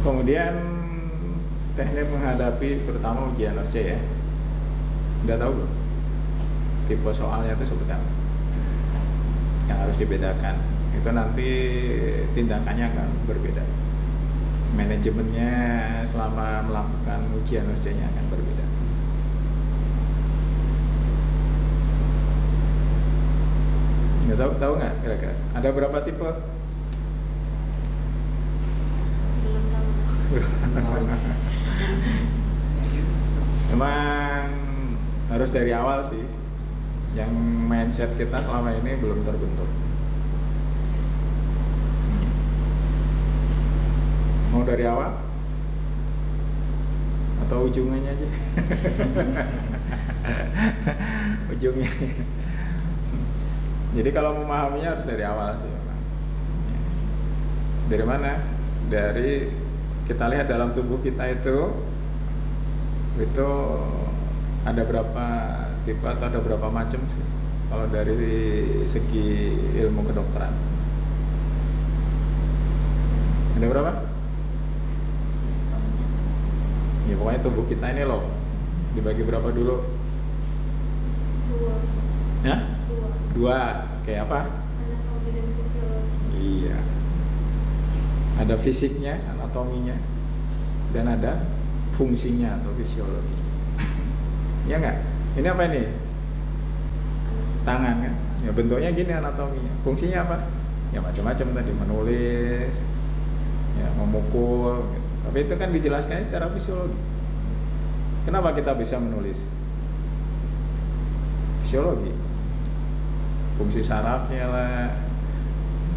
Kemudian teknik menghadapi terutama ujian OSCE ya. Udah tahu belum? Tipe soalnya itu seperti apa? Yang harus dibedakan. Itu nanti tindakannya akan berbeda. Manajemennya selama melakukan ujian OSCE-nya akan berbeda. Tahu nggak kira-kira? Ada berapa tipe? Belum tahu. Memang harus dari awal sih. Yang mindset kita selama ini belum terbentuk. Mau dari awal? Atau ujungnya aja? Ujungnya. Jadi kalau memahaminya harus dari awal sih. Dari mana? Dari kita lihat dalam tubuh kita itu ada berapa tipe atau ada berapa macam sih kalau dari segi ilmu kedokteran? Ada berapa? Sistemnya Ya pokoknya tubuh kita ini loh dibagi berapa dulu? dua. Ya? Dua. Kayak apa? Anatomi dan fisiologi. Iya. Ada fisiknya, anatominya, dan ada fungsinya atau fisiologi. Ya nggak? Ini apa ini? Tangan kan? Ya bentuknya gini anatominya. Fungsinya apa? Ya macam-macam tadi, menulis, ya memukul. Gitu. Tapi itu kan dijelaskan secara fisiologi. Kenapa kita bisa menulis? Fisiologi. Fungsi sarafnya lah.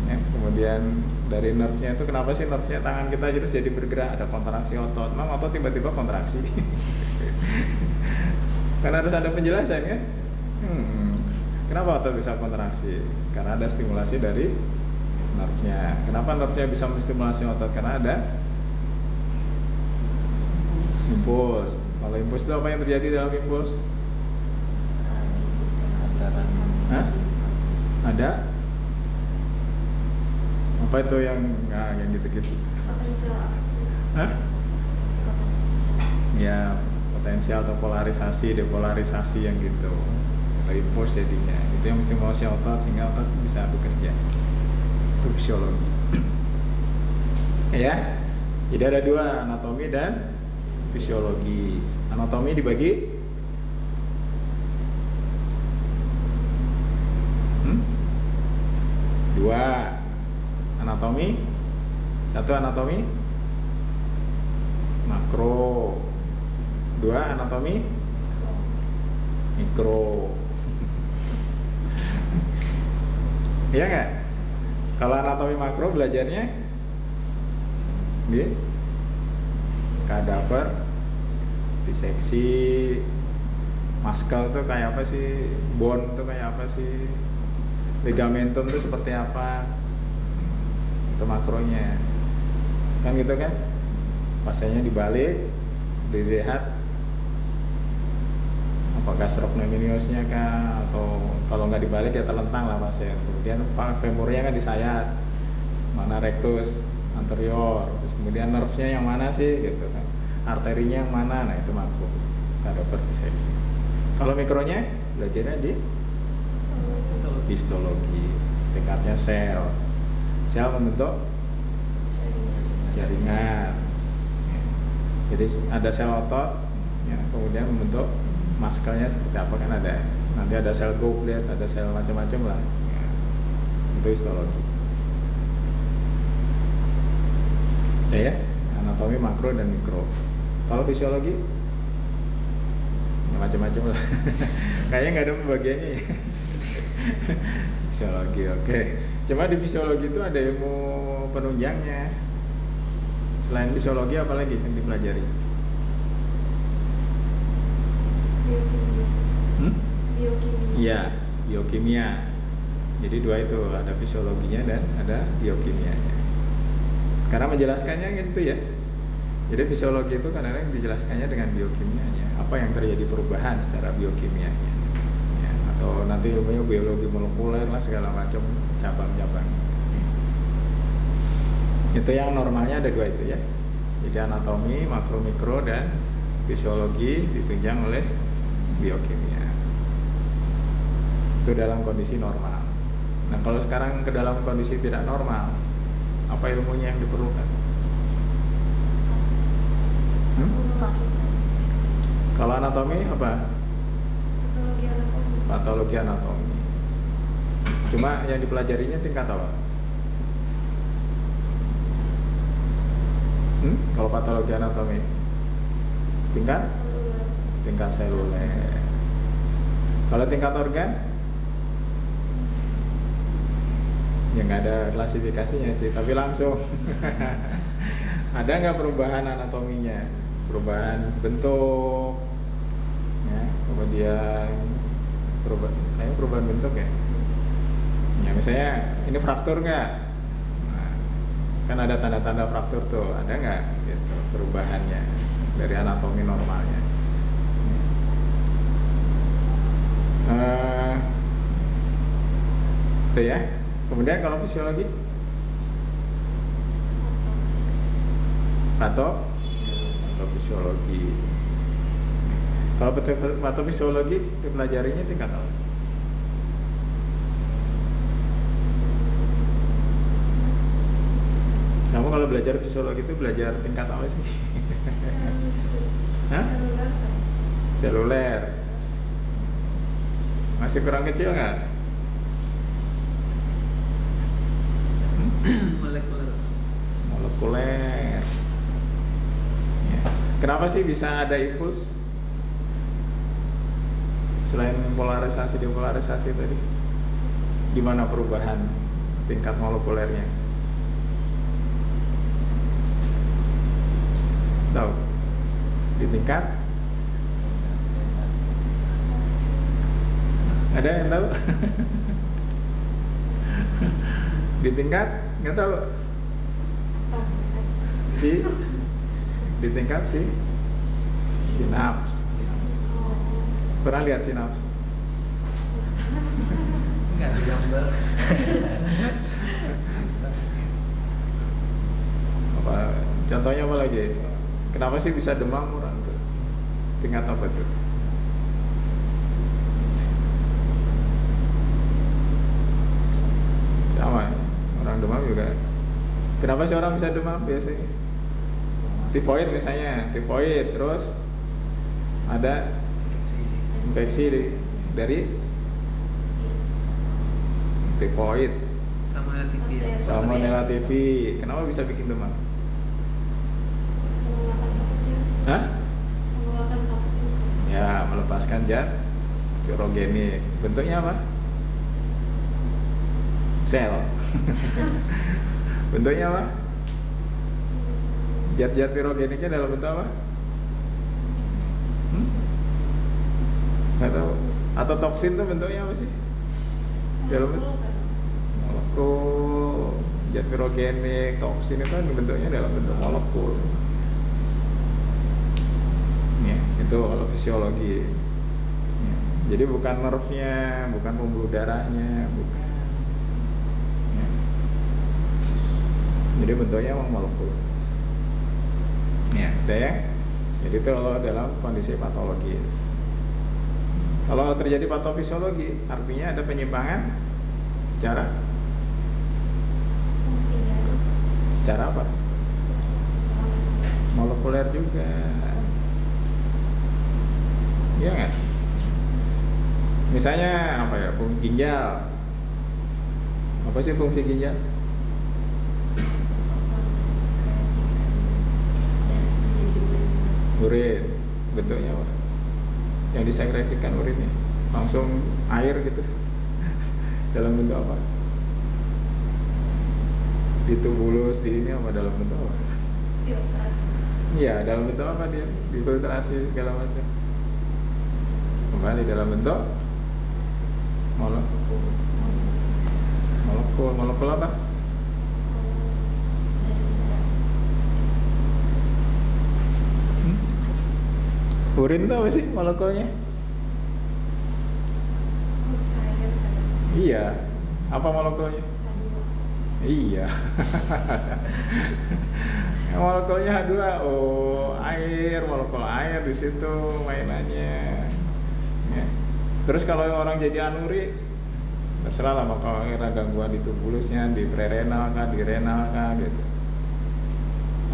Ya, kemudian dari nerve-nya itu kenapa sih nerve-nya tangan kita terus jadi bergerak, ada kontraksi otot. Memang otot tiba-tiba kontraksi. Karena harus ada penjelasan kan? Kenapa otot bisa kontraksi? Karena ada stimulasi dari nerve-nya. Kenapa nerve-nya bisa menstimulasi otot? Karena ada impuls. Kalau impuls itu apa yang terjadi dalam impuls? Hah? Ada? Apa itu yang gitu-gitu? Hah? Ya potensial atau polarisasi, depolarisasi yang gitu. Atau impuls jadinya. Itu yang menstimulasi otot sehingga otot bisa bekerja. Itu fisiologi. Ya. Jadi ada dua, anatomi dan fisiologi. Anatomi dibagi dua. Anatomi satu, anatomi makro. Dua, anatomi mikro. Iya nggak? Kalau anatomi makro belajarnya di kadaver, diseksi, muscle tuh kayak apa sih, bone tuh kayak apa sih, ligamentum tuh seperti apa, itu makronya kan gitu kan. Pasiennya dibalik, dilihat apakah sternocnemiusnya kah, atau kalau nggak dibalik ya terlentang lah pasien. Kemudian femurnya kan disayat, mana rectus anterior, terus kemudian nerve-nya yang mana sih gitu kan, arterinya yang mana, nah itu makro kadaver diseksi. Kalau mikronya belajarnya di histologi, tingkatnya sel membentuk jaringan. Jadi ada sel otot, ya, kemudian membentuk muscle-nya seperti apa kan ada. Nanti ada sel goblet, ada sel macam-macam lah. Ya, itu histologi. Ya, anatomi makro dan mikro. Kalau fisiologi, ya macam-macam lah. Kayaknya nggak ada pembagiannya ya. Fisiologi, oke. Cuma di fisiologi itu ada ilmu penunjangnya. Selain fisiologi apa lagi yang dipelajari? Biokimia. Iya, biokimia. Jadi dua itu, ada fisiologinya dan ada biokimianya. Karena menjelaskannya gitu ya. Jadi fisiologi itu kadang-kadang dijelaskannya dengan biokimianya. Apa yang terjadi perubahan secara biokimianya. Ya, atau nanti ilmunya biologi molekuler lah segala macam cabang-cabang. Itu yang normalnya ada dua itu ya. Jadi anatomi, makro, mikro, dan fisiologi ditunjang oleh biokimia. Itu dalam kondisi normal. Nah, kalau sekarang ke dalam kondisi tidak normal, apa ilmunya yang diperlukan? Kalau anatomi apa? Patologi anatomi. Patologi anatomi. Cuma yang dipelajarinya tingkat apa? Kalau patologi anatomi tingkat Seluler. tingkat seluler. Kalau tingkat organ ya nggak ada klasifikasinya sih, tapi langsung ada nggak perubahan anatominya, perubahan bentuk, ya, kemudian perubahan bentuk ya. Ya misalnya ini fraktur nggak? Nah, kan ada tanda-tanda fraktur tuh, ada nggak gitu perubahannya dari anatomi normalnya? Itu ya. Kemudian kalau fisiologi, patofisiologi. Kalau patofisiologi dipelajarinya tingkat apa? Kamu kalau belajar fisiologi itu belajar tingkat apa sih? Hah? Seluler. Masih kurang kecil nggak? Molekuler. Ya. Kenapa sih bisa ada impuls? Selain polarisasi depolarisasi tadi, gimana perubahan tingkat molekulernya? Tahu? Di tingkat? Ada yang tahu? Di tingkat? Nggak tahu? Di tingkat sinaps. Pernah lihat sinaps? Nggak ada gambar. Apa? Contohnya apa lagi? Kenapa sih bisa demam orang tuh? Tingkat apa tuh? Sama ya? Orang demam juga. Kenapa sih orang bisa demam biasanya? Tifoid misalnya, tifoid, terus ada infeksi dari tifoid, salmonella typhi. Kenapa bisa bikin demam? Mengeluarkan toksin. Hah? Mengeluarkan toksin. Ya, melepaskan zat pirogenik. Bentuknya apa? Sel. Bentuknya apa? Zat-zat pirogeniknya dalam bentuk apa? Nggak tahu. Atau toksin itu bentuknya apa sih? Dalam bentuk molekul. Zat pirogenik, toksin itu kan bentuknya dalam bentuk molekul. Ya, itu kalau fisiologi. Ya, jadi bukan nerfnya, bukan pembuluh darahnya, bukan. Ya. Jadi bentuknya emang molekul. Ya, udah ya. Jadi itu kalau dalam kondisi patologis. Kalau terjadi patofisiologi, artinya ada penyimpangan secara Fungsinya. secara apa? Molekuler juga. Iya nggak? Misalnya apa ya? Fungsi ginjal. Apa sih fungsi ginjal? Urin. Bentuknya apa? Yang disekresikan urinnya langsung air gitu. Dalam bentuk apa? Ditubulus di ini apa dalam bentuk apa? Filter. Iya, dalam bentuk apa dia? Difiltrasi segala macam. Kembali dalam bentuk molekul. Molekul apa? Urin itu apa sih molekulnya? Cair kan. Iya. Apa molekulnya? H2. Iya. Molekulnya H2, oh air, molekul air di situ mainannya. Ya. Terus kalau orang jadi anuri, terserah lah, kalau ada gangguan di tubulusnya, di prerenal kah, di renal kah, gitu.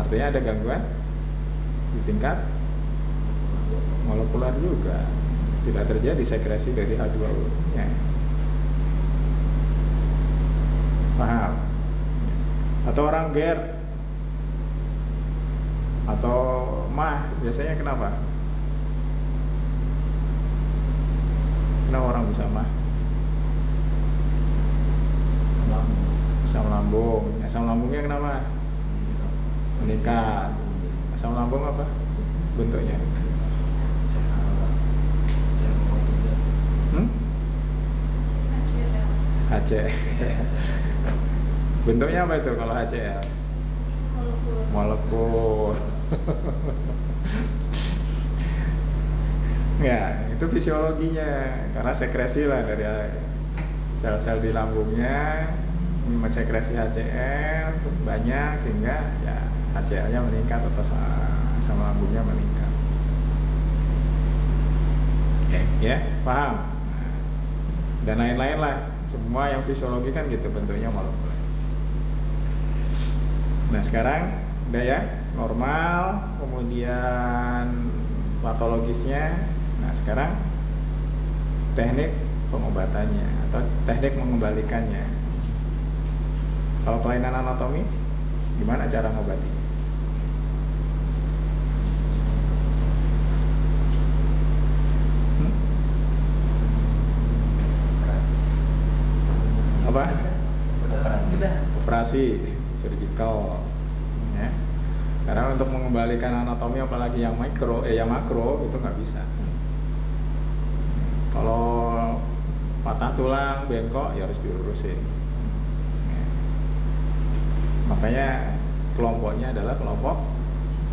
Artinya ada gangguan di tingkat molekular juga, tidak terjadi sekresi dari H2O-nya. Paham? Atau orang GERD atau MAH biasanya kenapa? Kenapa orang bisa MAH? Asam lambung. Asam lambungnya kenapa? Meningkat. Asam lambung apa bentuknya? HCl. Bentuknya apa itu kalau HCl? Molekul. Ya, itu fisiologinya, karena sekresi lah dari sel-sel di lambungnya mensekresi HCl banyak sehingga ya HCl-nya meningkat atau asam lambungnya meningkat. Oke, ya, paham? Dan lain-lain lah, semua yang fisiologi kan gitu bentuknya molekul. Nah sekarang udah ya, normal, kemudian patologisnya. Nah sekarang teknik pengobatannya atau teknik mengembalikannya. Kalau kelainan anatomi, gimana cara mengobati? Apa? Operasi surgical. Ya. Karena untuk mengembalikan anatomi apalagi yang makro itu nggak bisa. Kalau patah tulang, bengkok ya harus diurusin. Ya. Makanya kelompoknya adalah kelompok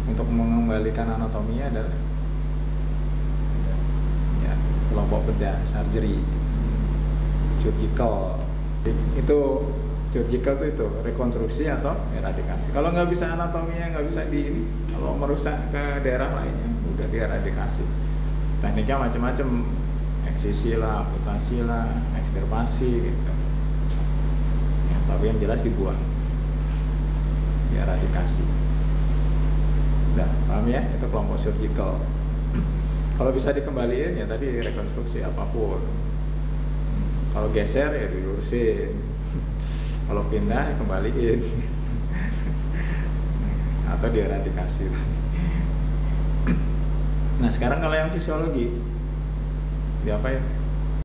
untuk mengembalikan anatominya adalah ya, kelompok bedah, surgery, surgical. Itu surgical itu rekonstruksi atau eradikasi. Kalau nggak bisa anatominya, nggak bisa kalau merusak ke daerah lainnya, udah dieradikasi. Tekniknya macam-macam, eksisi lah, amputasi lah, ekstirpasi gitu. Ya, tapi yang jelas dibuang, dieradikasi. Nah, paham ya? Itu kelompok surgical. Kalau bisa dikembaliin ya tadi rekonstruksi apapun. Kalau geser ya dilurusin. Kalau pindah ya kembaliin. Atau dieradikasi. Nah sekarang kalau yang fisiologi diapain?